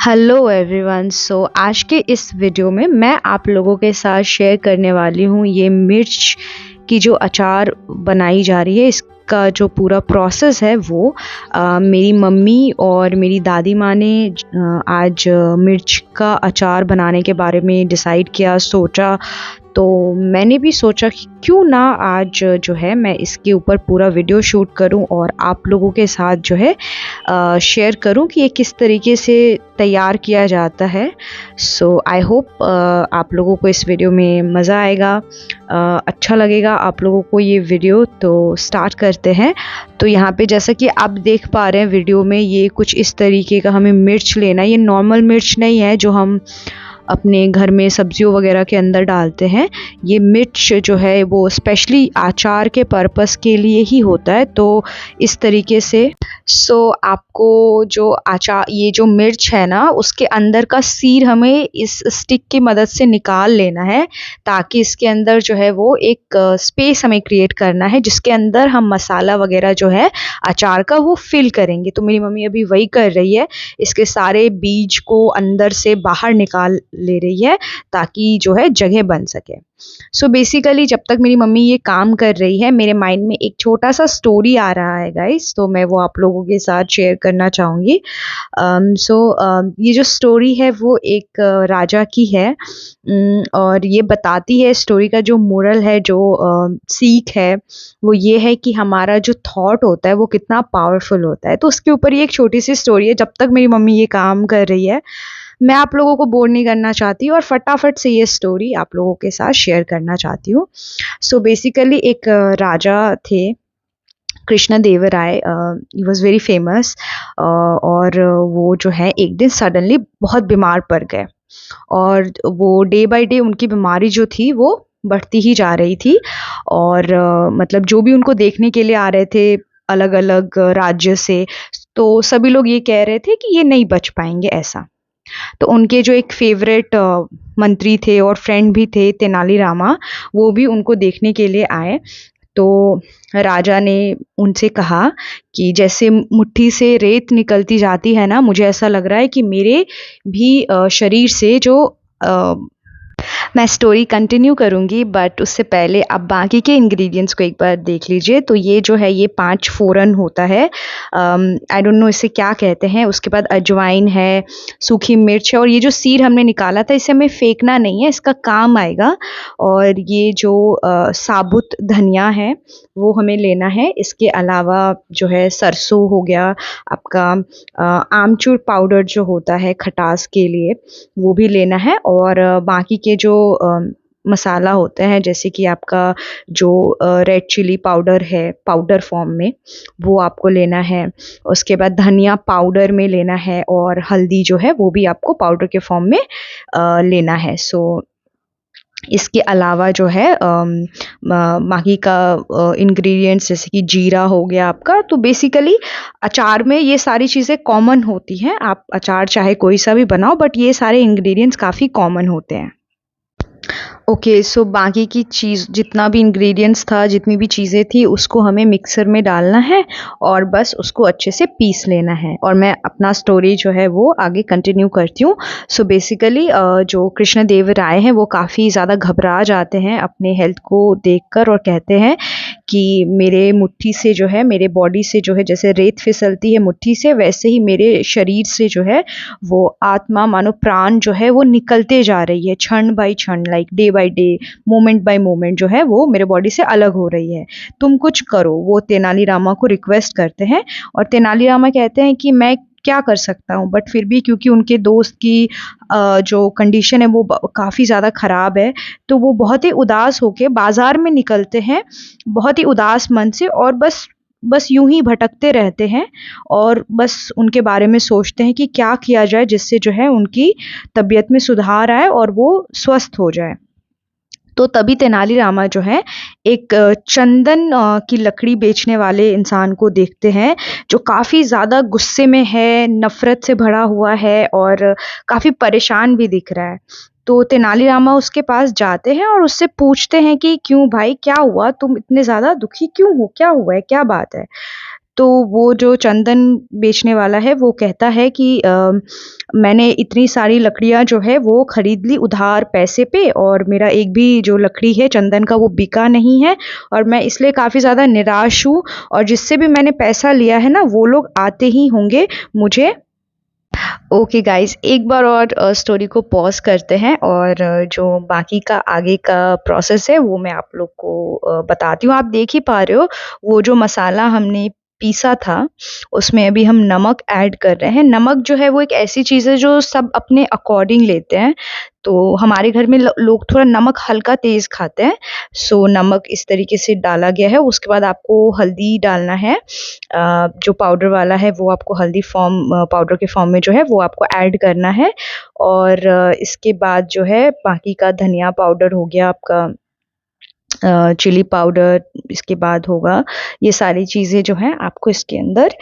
Hello everyone. आज के इस वीडियो में मैं आप लोगों के साथ शेयर करने वाली हूँ ये मिर्च की जो अचार बनाई जा रही है, इसका जो पूरा प्रोसेस है वो मेरी मम्मी और मेरी दादी माँ ने आज मिर्च का अचार बनाने के बारे में डिसाइड किया, सोचा। तो मैंने भी सोचा कि क्यों ना आज जो है मैं इसके ऊपर पूरा वीडियो शूट करूं और आप लोगों के साथ जो है शेयर करूं कि ये किस तरीके से तैयार किया जाता है। आई होप आप लोगों को इस वीडियो में मज़ा आएगा, अच्छा लगेगा आप लोगों को ये वीडियो। तो स्टार्ट करते हैं। तो यहाँ पे जैसा कि आप देख पा रहे हैं वीडियो में, ये कुछ इस तरीके का हमें मिर्च लेना है। ये नॉर्मल मिर्च नहीं है जो हम अपने घर में सब्जियों वगैरह के अंदर डालते हैं। ये मिर्च जो है वो स्पेशली अचार के पर्पस के लिए ही होता है। तो इस तरीके से आपको जो अचार, ये जो मिर्च है ना, उसके अंदर का सीर हमें इस स्टिक की मदद से निकाल लेना है, ताकि इसके अंदर जो है वो एक स्पेस हमें क्रिएट करना है जिसके अंदर हम मसाला वगैरह जो है अचार का वो फिल करेंगे। तो मेरी मम्मी अभी वही कर रही है, इसके सारे बीज को अंदर से बाहर निकाल ले रही है ताकि जो है जगह बन सके। बेसिकली जब तक मेरी मम्मी ये काम कर रही है, मेरे माइंड में एक छोटा सा स्टोरी आ रहा है गाइस, तो मैं वो आप लोगों के साथ शेयर करना चाहूँगी। ये जो स्टोरी है वो एक राजा की है। और ये बताती है, स्टोरी का जो मोरल है, जो सीख है वो ये है कि हमारा जो थॉट होता है वो कितना पावरफुल होता है। तो उसके ऊपर ये एक छोटी सी स्टोरी है। जब तक मेरी मम्मी ये काम कर रही है, मैं आप लोगों को बोर नहीं करना चाहती और फटाफट से ये स्टोरी आप लोगों के साथ शेयर करना चाहती हूँ। बेसिकली एक राजा थे, Krishna Deva Raya. He was very famous. और वो जो है एक दिन सडनली बहुत बीमार पड़ गए और वो डे बाय डे उनकी बीमारी जो थी वो बढ़ती ही जा रही थी। और मतलब जो भी उनको देखने के लिए आ रहे थे अलग अलग राज्य से, तो सभी लोग ये कह रहे थे कि ये नहीं बच पाएंगे ऐसा। तो उनके जो एक फेवरेट मंत्री थे और फ्रेंड भी थे, तेनालीरामा, वो भी उनको देखने के लिए आए। तो राजा ने उनसे कहा कि जैसे मुट्ठी से रेत निकलती जाती है ना, मुझे ऐसा लग रहा है कि मेरे भी शरीर से जो मैं स्टोरी कंटिन्यू करूँगी, बट उससे पहले आप बाकी के इंग्रेडिएंट्स को एक बार देख लीजिए। तो ये जो है ये 5 फ़ोरन होता है। आई डोंट नो इसे क्या कहते हैं। उसके बाद अजवाइन है, सूखी मिर्च है, और ये जो सीर हमने निकाला था इसे हमें फेंकना नहीं है, इसका काम आएगा। और ये जो साबुत धनिया है वो हमें लेना है। इसके अलावा जो है सरसों हो गया आपका, आमचूर पाउडर जो होता है खटास के लिए वो भी लेना है। और बाकी के जो मसाला होते हैं, जैसे कि आपका जो रेड चिली पाउडर है पाउडर फॉर्म में, वो आपको लेना है। उसके बाद धनिया पाउडर में लेना है, और हल्दी जो है वो भी आपको पाउडर के फॉर्म में लेना है। इसके अलावा जो है बाकी का इंग्रेडिएंट्स जैसे कि जीरा हो गया आपका। तो बेसिकली अचार में ये सारी चीज़ें कॉमन होती हैं। आप अचार चाहे कोई सा भी बनाओ, बट ये सारे इंग्रेडिएंट्स काफ़ी कॉमन होते हैं। ओके, बाकी की चीज़ जितना भी इंग्रेडिएंट्स था, जितनी भी चीज़ें थी, उसको हमें मिक्सर में डालना है और बस उसको अच्छे से पीस लेना है। और मैं अपना स्टोरी जो है वो आगे कंटिन्यू करती हूँ। बेसिकली जो कृष्ण देव राय हैं वो काफ़ी ज़्यादा घबरा जाते हैं अपने हेल्थ को देखकर, और कहते हैं कि मेरे मुट्ठी से जो है, मेरे बॉडी से जो है, जैसे रेत फिसलती है मुट्ठी से, वैसे ही मेरे शरीर से जो है वो आत्मा, मानो प्राण जो है वो निकलते जा रही है, क्षण बाय क्षण, like day by day, moment bye moment जो है वो मेरे बॉडी से अलग हो रही है। तुम कुछ करो। वो तेनालीरामा को रिक्वेस्ट करते हैं, और तेनालीरामा कहते हैं कि मैं क्या कर सकता हूँ। बट फिर भी क्योंकि उनके दोस्त की जो कंडीशन है वो काफ़ी ज़्यादा ख़राब है, तो वो बहुत ही उदास होके बाज़ार में निकलते हैं, बहुत ही उदास मन से, और बस यूं ही भटकते रहते हैं और बस उनके बारे में सोचते हैं कि क्या किया जाए जिससे जो है उनकी तबीयत में सुधार आए और वो स्वस्थ हो जाए। तो तभी तेनालीरामा जो है एक चंदन की लकड़ी बेचने वाले इंसान को देखते हैं, जो काफ़ी ज़्यादा गुस्से में है, नफ़रत से भरा हुआ है और काफ़ी परेशान भी दिख रहा है। तो तेनालीरामा उसके पास जाते हैं और उससे पूछते हैं कि क्यों भाई, क्या हुआ? तुम इतने ज़्यादा दुखी क्यों हो? क्या हुआ है? क्या बात है? तो वो जो चंदन बेचने वाला है वो कहता है कि मैंने इतनी सारी लकड़ियाँ जो है वो खरीद ली उधार पैसे पे, और मेरा एक भी जो लकड़ी है चंदन का वो बिका नहीं है, और मैं इसलिए काफ़ी ज़्यादा निराश हूँ, और जिससे भी मैंने पैसा लिया है ना वो लोग आते ही होंगे मुझे। ओके गाइस, एक बार और स्टोरी को पॉज करते हैं, और जो बाकी का आगे का प्रोसेस है वो मैं आप लोग को बताती हूँ। आप देख ही पा रहे हो वो जो मसाला हमने पीसा था उसमें अभी हम नमक ऐड कर रहे हैं। नमक जो है वो एक ऐसी चीज़ है जो सब अपने अकॉर्डिंग लेते हैं, तो हमारे घर में लोग थोड़ा नमक हल्का तेज़ खाते हैं, सो नमक इस तरीके से डाला गया है। उसके बाद आपको हल्दी डालना है, जो पाउडर वाला है वो आपको हल्दी पाउडर के फॉर्म में जो है वो आपको ऐड करना है, और इसके बाद जो है बाकी का धनिया पाउडर हो गया आपका, चिली पाउडर, इसके बाद होगा ये सारी चीज़ें जो हैं आपको इसके अंदर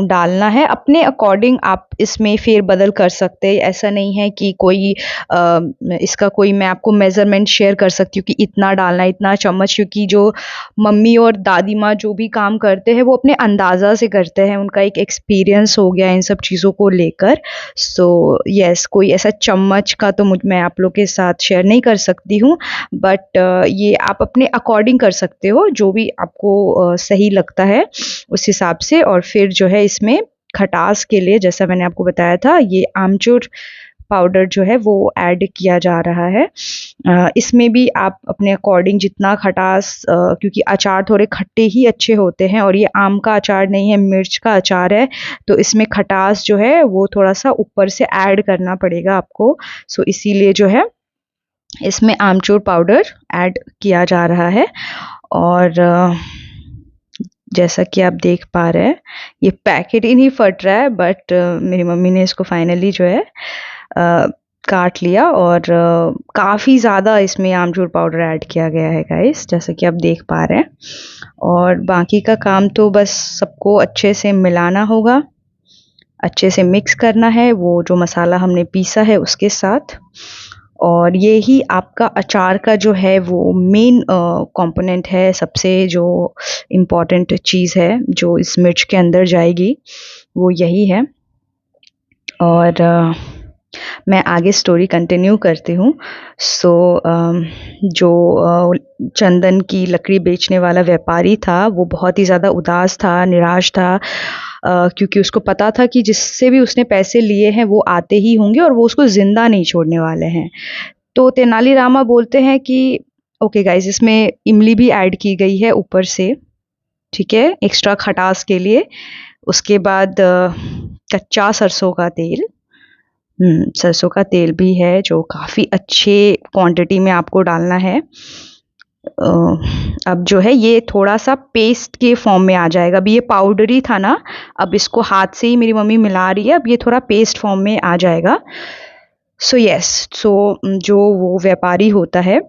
डालना है। अपने अकॉर्डिंग आप इसमें फेर-बदल कर सकते हैं, ऐसा नहीं है कि कोई इसका कोई मैं आपको मेज़रमेंट शेयर कर सकती हूँ कि इतना डालना है, इतना चम्मच, क्योंकि जो मम्मी और दादी माँ जो भी काम करते हैं वो अपने अंदाज़ा से करते हैं, उनका एक एक्सपीरियंस हो गया इन सब चीज़ों को लेकर। सो येस, कोई ऐसा चम्मच का तो मैं आप लोग के साथ शेयर नहीं कर सकती हूँ, बट ये आप अपने अकॉर्डिंग कर सकते हो, जो भी आपको सही लगता है उस हिसाब से। और फिर जो है इसमें खटास के लिए, जैसा मैंने आपको बताया था, ये आमचूर पाउडर जो है वो ऐड किया जा रहा है। इसमें भी आप अपने अकॉर्डिंग जितना खटास, क्योंकि अचार थोड़े खट्टे ही अच्छे होते हैं, और ये आम का अचार नहीं है, मिर्च का अचार है, तो इसमें खटास जो है वो थोड़ा-सा ऊपर से ऐड करना पड़ेगा आपको। सो इसीलिए जो है इसमें आमचूर पाउडर ऐड किया जा रहा है। और जैसा कि आप देख पा रहे हैं ये पैकेट ही नहीं फट रहा है, बट मेरी मम्मी ने इसको फाइनली जो है काट लिया, और काफ़ी ज़्यादा इसमें आमचूर पाउडर ऐड किया गया है गाइस, जैसा कि आप देख पा रहे हैं। और बाकी का काम तो बस सबको अच्छे से मिलाना होगा, अच्छे से मिक्स करना है वो जो मसाला हमने पीसा है उसके साथ। और ये ही आपका अचार का जो है वो मेन कंपोनेंट है, सबसे जो इम्पोर्टेंट चीज़ है जो इस मिर्च के अंदर जाएगी वो यही है। और मैं आगे स्टोरी कंटिन्यू करती हूँ। सो जो चंदन की लकड़ी बेचने वाला व्यापारी था वो बहुत ही ज़्यादा उदास था, निराश था, क्योंकि उसको पता था कि जिससे भी उसने पैसे लिए हैं वो आते ही होंगे और वो उसको ज़िंदा नहीं छोड़ने वाले हैं। तो तेनालीरामा बोलते हैं कि ओके गाइस, इसमें इमली भी ऐड की गई है ऊपर से, ठीक है, एक्स्ट्रा खटास के लिए। उसके बाद कच्चा सरसों का तेल, सरसों का तेल भी है जो काफ़ी अच्छे क्वांटिटी में आपको डालना है। अब जो है ये थोड़ा-सा पेस्ट के फॉर्म में आ जाएगा। अभी ये पाउडरी था ना, अब इसको हाथ से ही मेरी मम्मी मिला रही है, अब ये थोड़ा पेस्ट फॉर्म में आ जाएगा। सो येस, जो वो व्यापारी होता है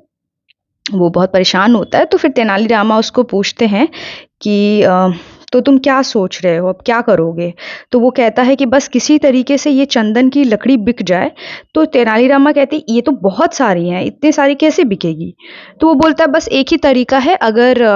वो बहुत परेशान होता है, तो फिर तेनालीरामा उसको पूछते हैं कि तो तुम क्या सोच रहे हो, अब क्या करोगे? तो वो कहता है कि बस किसी तरीके से ये चंदन की लकड़ी बिक जाए। तो तेनालीरामा कहते हैं ये तो बहुत सारी हैं, इतनी सारी कैसे बिकेगी? तो वो बोलता है बस एक ही तरीका है, अगर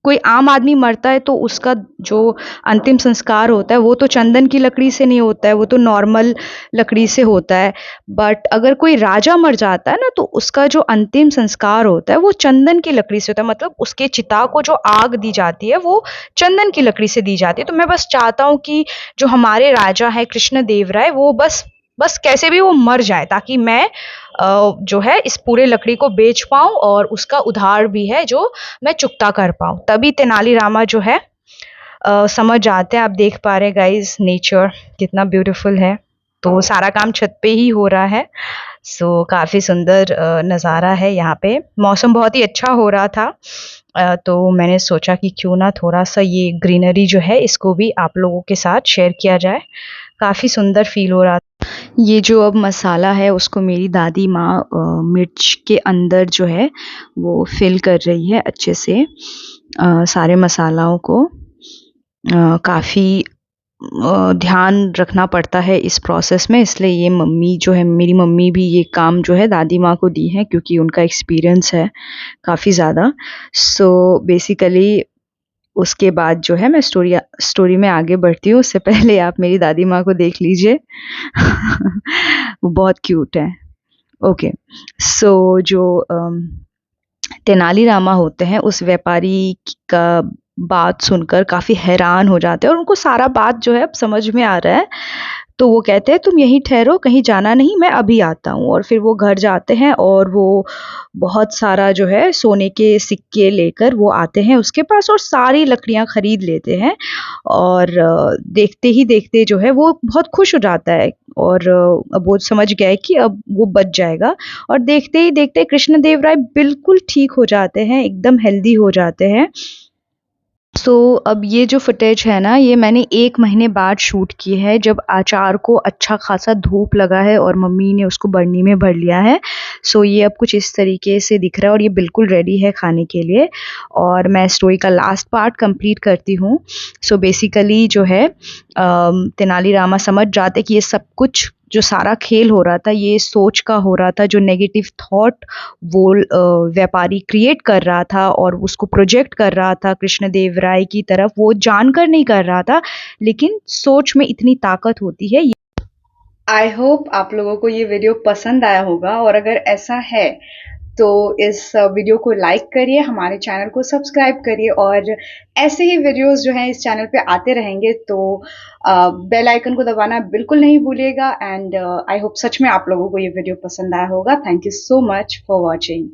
कोई आम आदमी मरता है तो उसका जो अंतिम संस्कार होता है वो तो चंदन की लकड़ी से नहीं होता है, वो तो नॉर्मल लकड़ी से होता है। बट अगर कोई राजा मर जाता है ना तो उसका जो अंतिम संस्कार होता है वो चंदन की लकड़ी से होता है, मतलब उसके चिता को जो आग दी जाती है वो चंदन की लकड़ी से दी जाती है। तो मैं बस चाहता हूँ कि जो हमारे राजा है कृष्णदेव राय, वो बस कैसे भी वो मर जाए, ताकि मैं जो है इस पूरे लकड़ी को बेच पाऊँ और उसका उधार भी है जो मैं चुकता कर पाऊँ। तभी तेनालीरामा जो है समझ जाते हैं। आप देख पा रहे हैं गाइस नेचर कितना ब्यूटीफुल है। तो सारा काम छत पे ही हो रहा है, सो काफ़ी सुंदर नज़ारा है यहाँ पे। मौसम बहुत ही अच्छा हो रहा था, तो मैंने सोचा कि क्यों ना थोड़ा सा ये ग्रीनरी जो है इसको भी आप लोगों के साथ शेयर किया जाए। काफ़ी सुंदर फील हो रहा था। ये जो अब मसाला है उसको मेरी दादी माँ मिर्च के अंदर जो है वो फिल कर रही है अच्छे से, सारे मसालाओं को। काफ़ी ध्यान रखना पड़ता है इस प्रोसेस में, इसलिए ये मम्मी जो है, मेरी मम्मी भी ये काम जो है दादी माँ को दी है, क्योंकि उनका एक्सपीरियंस है काफ़ी ज़्यादा। सो बेसिकली उसके बाद जो है मैं स्टोरी में आगे बढ़ती हूँ, उससे पहले आप मेरी दादी माँ को देख लीजिए। वो बहुत क्यूट है। ओके, सो जो तेनालीरामा होते हैं, उस व्यापारी का बात सुनकर काफ़ी हैरान हो जाते हैं और उनको सारा बात जो है अब समझ में आ रहा है। तो वो कहते हैं तुम यहीं ठहरो, कहीं जाना नहीं, मैं अभी आता हूँ। और फिर वो घर जाते हैं और वो बहुत सारा जो है सोने के सिक्के लेकर वो आते हैं उसके पास और सारी लकड़ियाँ खरीद लेते हैं। और देखते ही देखते जो है वो बहुत खुश हो जाता है और अब वो समझ गया है कि अब वो बच जाएगा। और देखते ही देखते कृष्णदेव राय बिल्कुल ठीक हो जाते हैं, एकदम हेल्दी हो जाते हैं। सो अब ये जो फुटेज है ना, ये मैंने 1 महीने बाद शूट की है, जब अचार को अच्छा खासा धूप लगा है और मम्मी ने उसको बरनी में भर लिया है। सो ये अब कुछ इस तरीके से दिख रहा है और ये बिल्कुल रेडी है खाने के लिए। और मैं स्टोरी का लास्ट पार्ट कंप्लीट करती हूँ। सो बेसिकली जो है तेनालीरामा समझ जाते कि ये सब कुछ जो सारा खेल हो रहा था, ये सोच का हो रहा था, जो नेगेटिव थॉट वो व्यापारी क्रिएट कर रहा था और उसको प्रोजेक्ट कर रहा था कृष्णदेव राय की तरफ, वो जानकर नहीं कर रहा था, लेकिन सोच में इतनी ताकत होती है। आई होप आप लोगों को ये वीडियो पसंद आया होगा और अगर ऐसा है तो इस वीडियो को लाइक करिए, हमारे चैनल को सब्सक्राइब करिए और ऐसे ही वीडियोस जो हैं इस चैनल पे आते रहेंगे, तो बेल आइकन को दबाना बिल्कुल नहीं भूलिएगा। एंड आई होप सच में आप लोगों को ये वीडियो पसंद आया होगा। Thank you so much for watching.